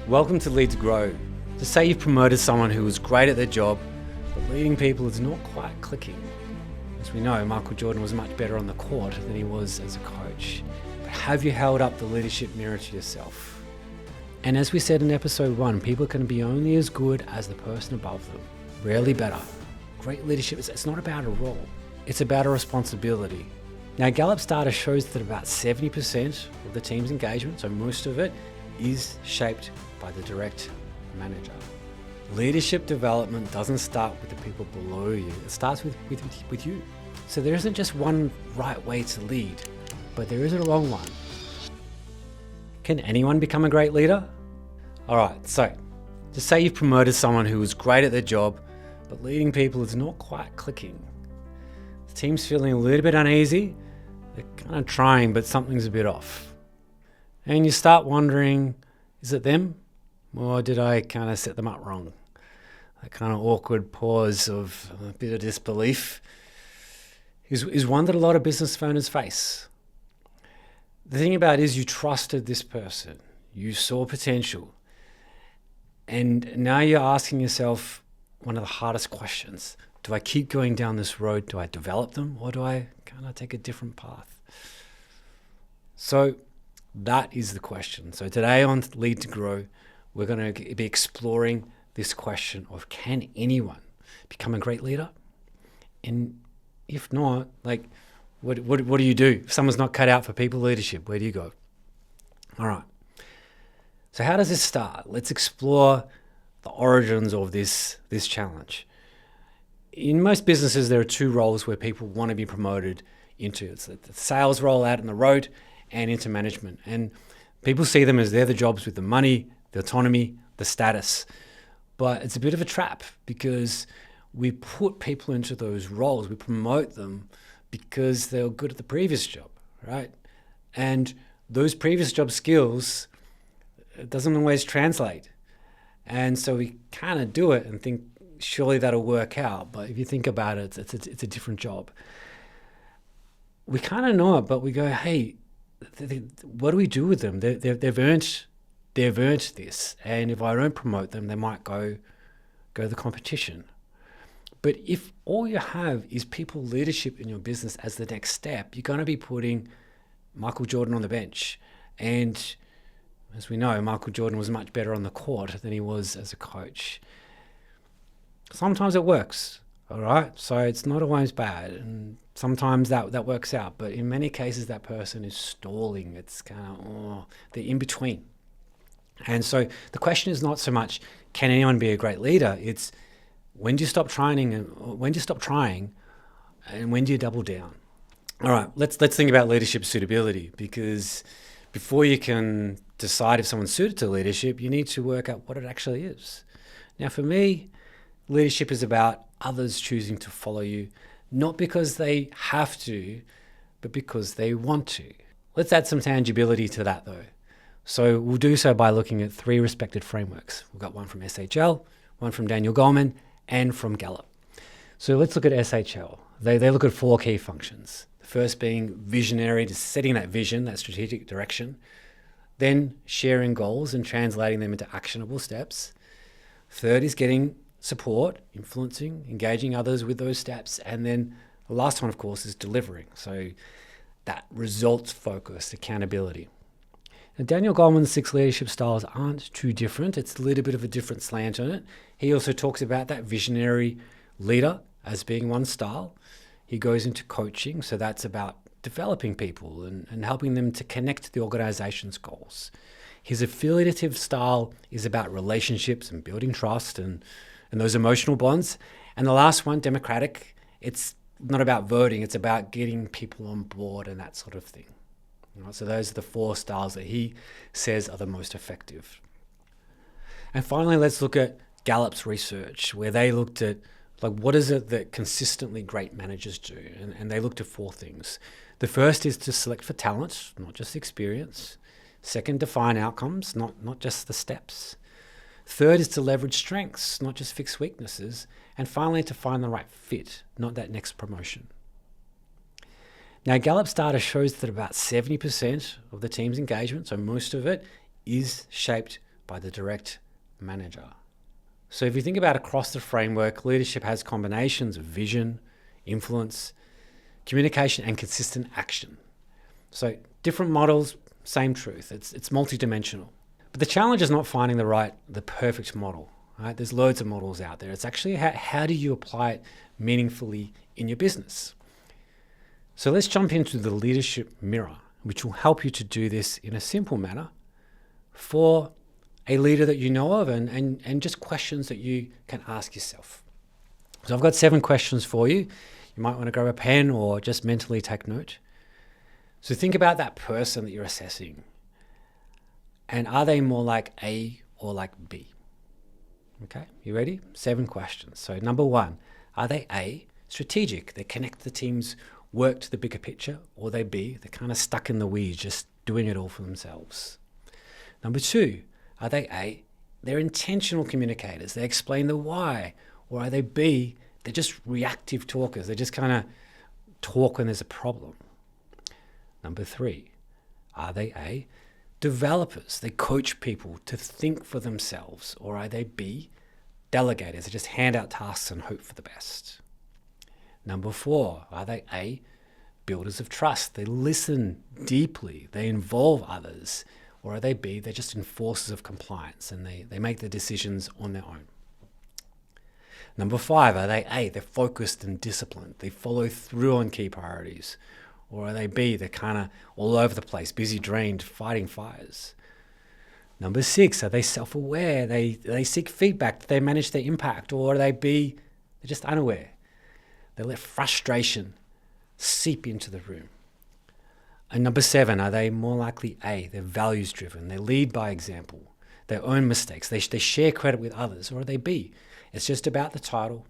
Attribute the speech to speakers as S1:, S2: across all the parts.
S1: Welcome to Lead to Grow. To say you've promoted someone who was great at their job, but leading people is not quite clicking. As we know, Michael Jordan was much better on the court than he was as a coach. But have you held up the leadership mirror to yourself? And as we said in episode 1, people can be only as good as the person above them, rarely better. Great leadership, it's not about a role, it's about a responsibility. Now, Gallup's data shows that about 70% of the team's engagement, so most of it, is shaped by the direct manager. Leadership development doesn't start with the people below you, it starts with you. So there isn't just one right way to lead, but there is a wrong one. Can anyone become a great leader? All right, so to say you've promoted someone who was great at their job, but leading people is not quite clicking. The team's feeling a little bit uneasy, they're kind of trying, but something's a bit off. And you start wondering, is it them? Or did I kind of set them up wrong? That kind of awkward pause of a bit of disbelief is one that a lot of business owners face. The thing about it is you trusted this person, you saw potential, and now you're asking yourself one of the hardest questions. Do I keep going down this road? Do I develop them? Or do I kind of take a different path? So that is the question. So today on Lead to Grow, we're going to be exploring this question of, can anyone become a great leader? And if not, what do you do? If someone's not cut out for people leadership, where do you go? All right. So how does this start? Let's explore the origins of this challenge. In most businesses, there are two roles where people want to be promoted into. It's the sales role out on the road and into management. And people see them as they're the jobs with the money, the autonomy, the status. But it's a bit of a trap because we put people into those roles, we promote them because they were good at the previous job, right? And those previous job skills, it doesn't always translate. And so we kind of do it and think, surely that'll work out. But if you think about it, it's a different job. We kind of know it, but we go, hey, what do we do with them? They've earned this, and if I don't promote them, they might go the competition. But if all you have is people leadership in your business as the next step, you're going to be putting Michael Jordan on the bench. And as we know, Michael Jordan was much better on the court than he was as a coach. Sometimes it works, all right? So it's not always bad, and sometimes that works out. But in many cases, that person is stalling. It's kind of, they're in between. And so the question is not so much, can anyone be a great leader? It's, when do you stop trying, and when do you double down? All right, let's think about leadership suitability, because before you can decide if someone's suited to leadership, you need to work out what it actually is. Now, for me, leadership is about others choosing to follow you, not because they have to, but because they want to. Let's add some tangibility to that, though. So we'll do so by looking at 3 respected frameworks. We've got one from SHL, one from Daniel Goleman, and from Gallup. So let's look at SHL. They look at 4 key functions. The first being visionary, just setting that vision, that strategic direction. Then sharing goals and translating them into actionable steps. Third is getting support, influencing, engaging others with those steps. And then the last one, of course, is delivering. So that results-focused accountability. Now, Daniel Goleman's 6 leadership styles aren't too different. It's a little bit of a different slant on it. He also talks about that visionary leader as being one style. He goes into coaching, so that's about developing people and helping them to connect to the organization's goals. His affiliative style is about relationships and building trust and those emotional bonds. And the last one, democratic, it's not about voting, it's about getting people on board and that sort of thing. Right, so those are the 4 styles that he says are the most effective. And finally, let's look at Gallup's research, where they looked at what is it that consistently great managers do? And they looked at 4 things. The first is to select for talent, not just experience. Second, define outcomes, not just the steps. Third is to leverage strengths, not just fix weaknesses. And finally, to find the right fit, not that next promotion. Now, Gallup's data shows that about 70% of the team's engagement, so most of it, is shaped by the direct manager. So if you think about across the framework, leadership has combinations of vision, influence, communication, and consistent action. So different models, same truth. It's multidimensional. But the challenge is not finding the perfect model. Right? There's loads of models out there. It's actually how do you apply it meaningfully in your business? So let's jump into the leadership mirror, which will help you to do this in a simple manner for a leader that you know of and just questions that you can ask yourself. So I've got 7 questions for you. You might want to grab a pen or just mentally take note. So think about that person that you're assessing. And are they more like A or like B? Okay, you ready? 7 questions. So number 1, are they A, strategic? They connect the team's work to the bigger picture, or they B, they're kind of stuck in the weeds, just doing it all for themselves. Number 2, are they A, they're intentional communicators, they explain the why, or are they B, they're just reactive talkers, they just kind of talk when there's a problem. Number 3, are they A, developers, they coach people to think for themselves, or are they B, delegators, they just hand out tasks and hope for the best. Number 4, are they A, builders of trust, they listen deeply, they involve others, or are they B, they're just enforcers of compliance and they make the decisions on their own. Number 5, are they A, they're focused and disciplined, they follow through on key priorities, or are they B, they're kind of all over the place, busy, drained, fighting fires. Number 6, are they self-aware, they seek feedback, they manage their impact, or are they B, they're just unaware, they let frustration seep into the room. And number 7, are they more likely A, they're values driven, they lead by example, they own mistakes, they share credit with others, or are they B, it's just about the title,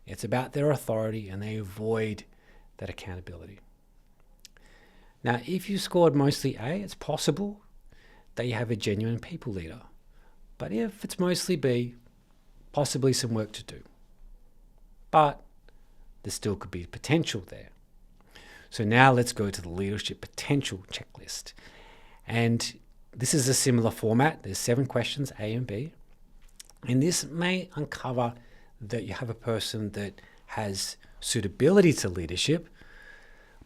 S1: it's about their authority, and they avoid that accountability. Now, if you scored mostly A, it's possible that you have a genuine people leader. But if it's mostly B, possibly some work to do. But there still could be potential there. So now let's go to the leadership potential checklist. And this is a similar format. There's 7 questions, A and B. And this may uncover that you have a person that has suitability to leadership,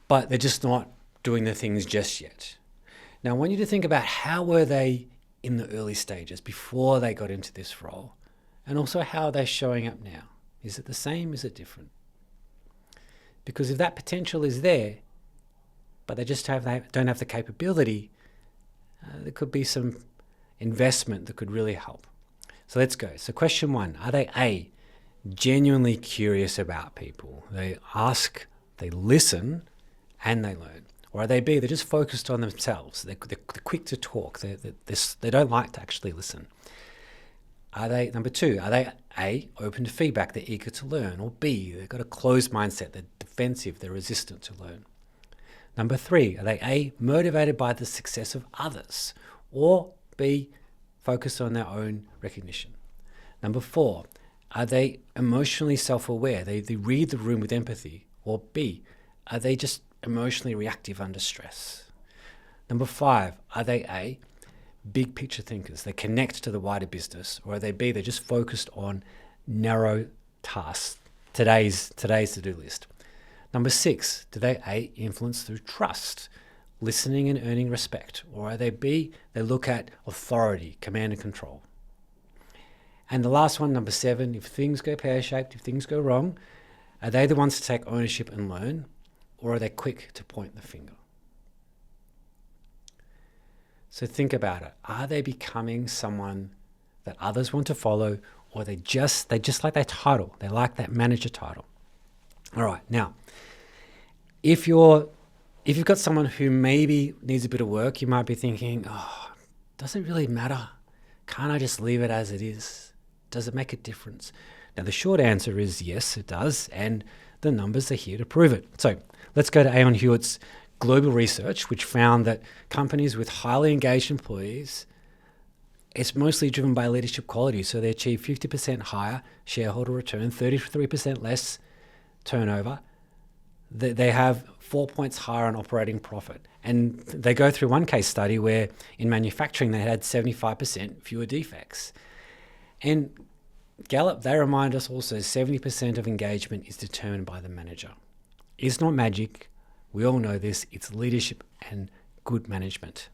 S1: but they're just not doing the things just yet. Now, I want you to think about how were they in the early stages before they got into this role, and also how are they showing up now? Is it the same? Is it different? Because if that potential is there, but they just don't have the capability, there could be some investment that could really help. So let's go. So question 1, are they A, genuinely curious about people? They ask, they listen, and they learn. Or are they B, they're just focused on themselves. They're quick to talk. They don't like to actually listen. Number 2, are they A, open to feedback, they're eager to learn? Or B, they've got a closed mindset, they're defensive, they're resistant to learn? Number 3, are they A, motivated by the success of others? Or B, focused on their own recognition? Number 4, are they emotionally self-aware? They read the room with empathy? Or B, are they just emotionally reactive under stress? Number 5, are they A, big picture thinkers? They connect to the wider business. Or are they B, they're just focused on narrow tasks, today's to-do list? Number 6, do they A, influence through trust, listening and earning respect? Or are they B, they look at authority, command and control? And the last one, number 7, if things go pear-shaped, if things go wrong, are they the ones to take ownership and learn? Or are they quick to point the finger? So think about it. Are they becoming someone that others want to follow, or they just like their title? They like that manager title. All right. Now, if you've got someone who maybe needs a bit of work, you might be thinking, oh, does it really matter? Can't I just leave it as it is? Does it make a difference? Now, the short answer is yes, it does. And the numbers are here to prove it. So let's go to Aon Hewitt's global research, which found that companies with highly engaged employees, it's mostly driven by leadership quality. So they achieve 50% higher shareholder return, 33% less turnover, They have 4 points higher on operating profit. And they go through one case study where in manufacturing they had 75% fewer defects. And Gallup, they remind us also 70% of engagement is determined by the manager. It's not magic. We all know this. It's leadership and good management.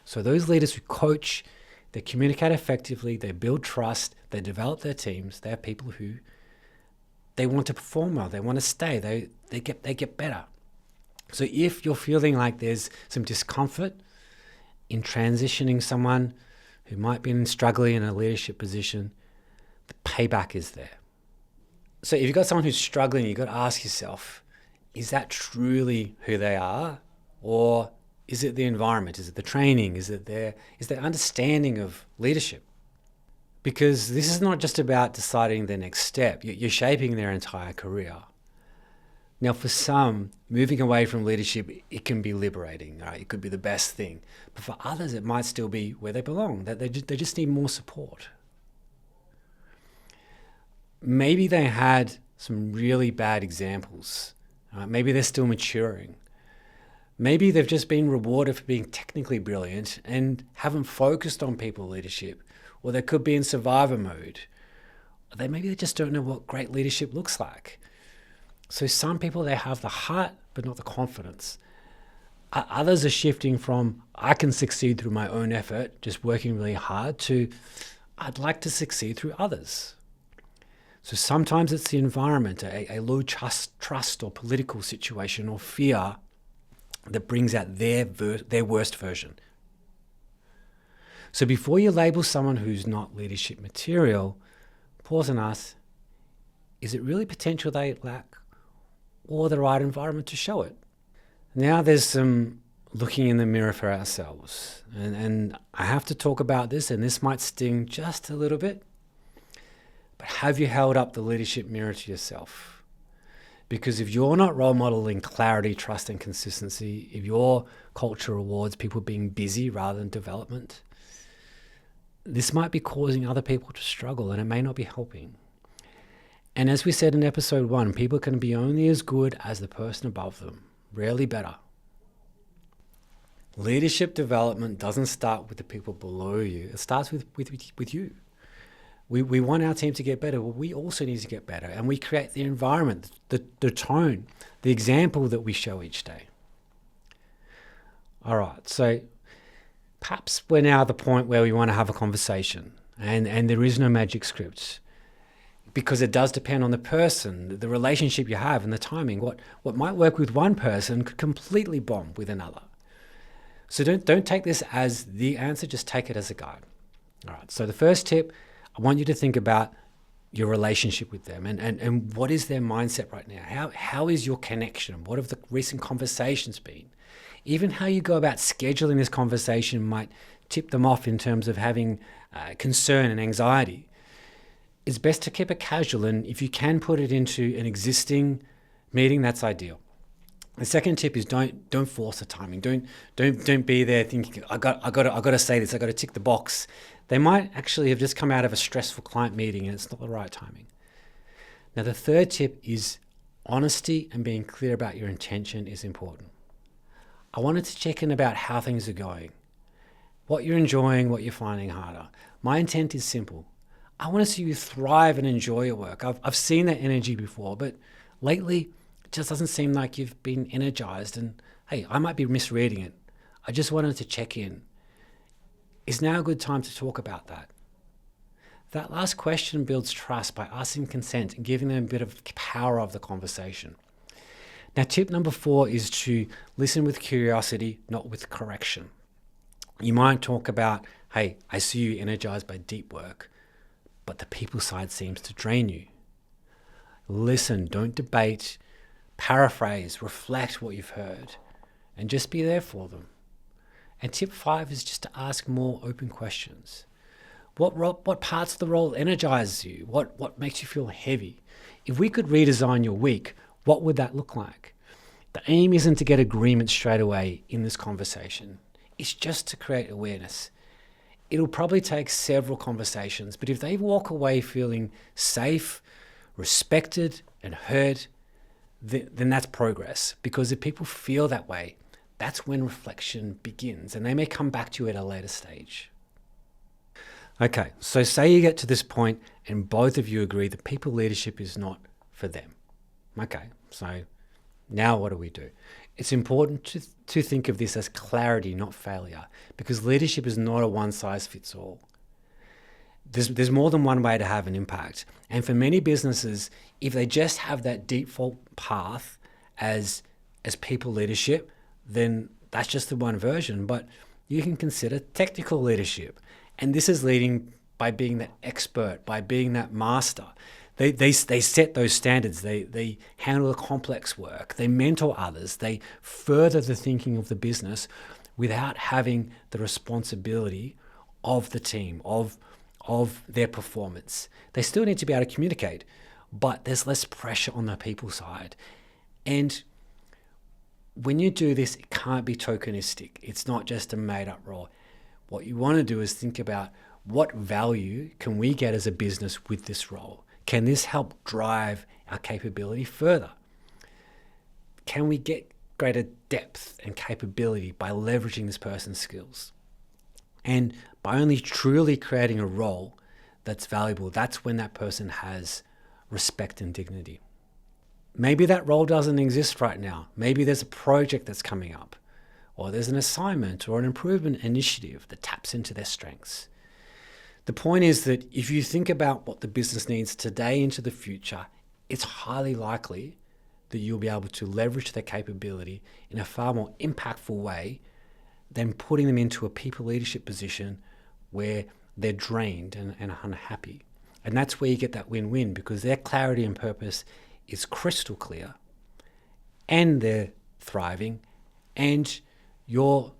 S1: So those leaders who coach, they communicate effectively, they build trust, they develop their teams, they're people who they want to perform well, they want to stay, they get better. So if you're feeling like there's some discomfort in transitioning someone who might be struggling in a leadership position, the payback is there. So if you've got someone who's struggling, you've got to ask yourself, is that truly who they are? Or is it the environment? Is it the training? Is their understanding of leadership? Because this is not just about deciding the next step. You're shaping their entire career. Now, for some, moving away from leadership, it can be liberating. Right? It could be the best thing. But for others, it might still be where they belong. That they just need more support. Maybe they had some really bad examples. Maybe they're still maturing. Maybe they've just been rewarded for being technically brilliant and haven't focused on people leadership. Or they could be in survivor mode. Or maybe they just don't know what great leadership looks like. So some people, they have the heart, but not the confidence. Others are shifting from, I can succeed through my own effort, just working really hard, to, I'd like to succeed through others. So sometimes it's the environment, a low trust or political situation or fear that brings out their worst version. So before you label someone who's not leadership material, pause and ask, is it really potential they lack or the right environment to show it? Now there's some looking in the mirror for ourselves. And I have to talk about this, and this might sting just a little bit, but have you held up the leadership mirror to yourself? Because if you're not role modeling clarity, trust, and consistency, if your culture rewards people being busy rather than development, this might be causing other people to struggle, and it may not be helping. And as we said in episode 1, people can be only as good as the person above them, rarely better. Leadership development doesn't start with the people below you. It starts with you. We want our team to get better. Well, we also need to get better. And we create the environment, the tone, the example that we show each day. All right, so perhaps we're now at the point where we want to have a conversation, and there is no magic script, because it does depend on the person, the relationship you have, and the timing. What might work with one person could completely bomb with another. So don't take this as the answer, just take it as a guide. All right, so the first tip, I want you to think about your relationship with them and what is their mindset right now? How is your connection? What have the recent conversations been? Even how you go about scheduling this conversation might tip them off in terms of having concern and anxiety. It's best to keep it casual, and if you can put it into an existing meeting, that's ideal. The second tip is don't force the timing. Don't be there thinking I got to say this. I got to tick the box. They might actually have just come out of a stressful client meeting and it's not the right timing. Now the third tip is honesty, and being clear about your intention is important. I wanted to check in about how things are going, what you're enjoying, what you're finding harder. My intent is simple. I want to see you thrive and enjoy your work. I've seen that energy before, but lately it just doesn't seem like you've been energized. And hey, I might be misreading it. I just wanted to check in. Is now a good time to talk about that? That last question builds trust by asking consent and giving them a bit of power of the conversation. Now, tip number 4 is to listen with curiosity, not with correction. You might talk about, hey, I see you energized by deep work, but the people side seems to drain you. Listen, don't debate, paraphrase, reflect what you've heard, and just be there for them. And tip 5 is just to ask more open questions. What parts of the role energizes you? What makes you feel heavy? If we could redesign your week, what would that look like? The aim isn't to get agreement straight away in this conversation. It's just to create awareness. It'll probably take several conversations, but if they walk away feeling safe, respected, and heard, then that's progress. Because if people feel that way, that's when reflection begins, and they may come back to you at a later stage. Okay, so say you get to this point and both of you agree that people leadership is not for them. Okay, so now what do we do? It's important to think of this as clarity, not failure, because leadership is not a one-size-fits-all. There's more than one way to have an impact. And for many businesses, if they just have that default path as people leadership, then that's just the one version. But you can consider technical leadership. And this is leading by being that expert, by being that master. They set those standards. They handle the complex work. They mentor others. They further the thinking of the business without having the responsibility of the team, of their performance. They still need to be able to communicate, but there's less pressure on the people side. And when you do this, it can't be tokenistic. It's not just a made-up role. What you want to do is think about what value can we get as a business with this role? Can this help drive our capability further? Can we get greater depth and capability by leveraging this person's skills? And by only truly creating a role that's valuable, that's when that person has respect and dignity. Maybe that role doesn't exist right now. Maybe there's a project that's coming up, or there's an assignment or an improvement initiative that taps into their strengths. The point is that if you think about what the business needs today into the future, it's highly likely that you'll be able to leverage their capability in a far more impactful way than putting them into a people leadership position where they're drained and unhappy. And that's where you get that win-win, because their clarity and purpose is crystal clear and they're thriving and you're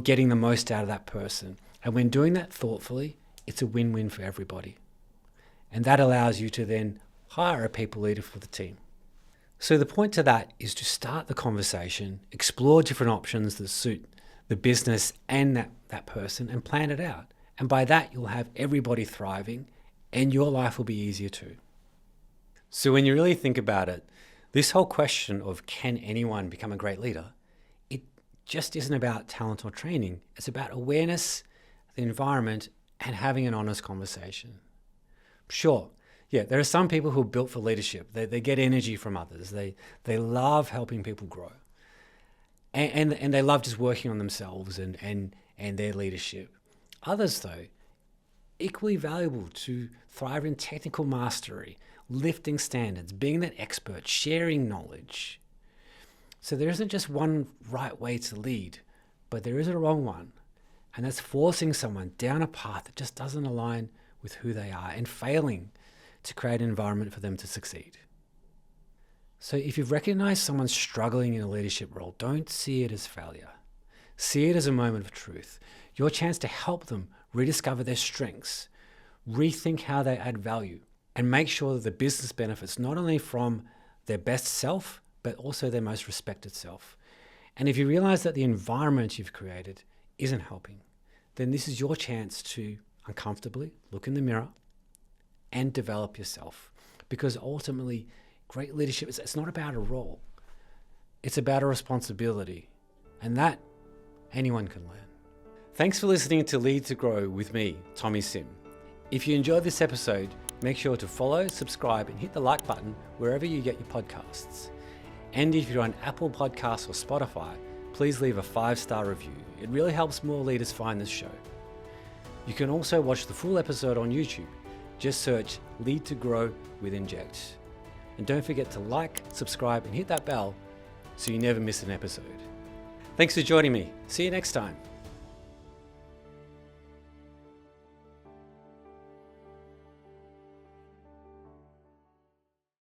S1: getting the most out of that person. And when doing that thoughtfully, it's a win-win for everybody. And that allows you to then hire a people leader for the team. So the point to that is to start the conversation, explore different options that suit the business and that person, and plan it out. And by that, you'll have everybody thriving and your life will be easier too. So when you really think about it, this whole question of can anyone become a great leader, it just isn't about talent or training. It's about awareness, the environment, and having an honest conversation. Sure, yeah, there are some people who are built for leadership. They get energy from others. They love helping people grow. And they love just working on themselves and their leadership. Others, though, equally valuable to thrive in technical mastery, lifting standards, being that expert, sharing knowledge. So there isn't just one right way to lead, but there is a wrong one. And that's forcing someone down a path that just doesn't align with who they are and failing to create an environment for them to succeed. So if you've recognized someone struggling in a leadership role, don't see it as failure. See it as a moment of truth, your chance to help them rediscover their strengths, rethink how they add value, and make sure that the business benefits not only from their best self, but also their most respected self. And if you realize that the environment you've created isn't helping, then this is your chance to uncomfortably look in the mirror and develop yourself. Because ultimately, great leadership, it's not about a role. It's about a responsibility. And that anyone can learn. Thanks for listening to Lead to Grow with me, Tommy Sim. If you enjoyed this episode, make sure to follow, subscribe, and hit the like button wherever you get your podcasts. And if you're on Apple Podcasts or Spotify, please leave a 5-star review. It really helps more leaders find this show. You can also watch the full episode on YouTube. Just search Lead to Grow with Inject. And don't forget to like, subscribe, and hit that bell so you never miss an episode. Thanks for joining me. See you next time.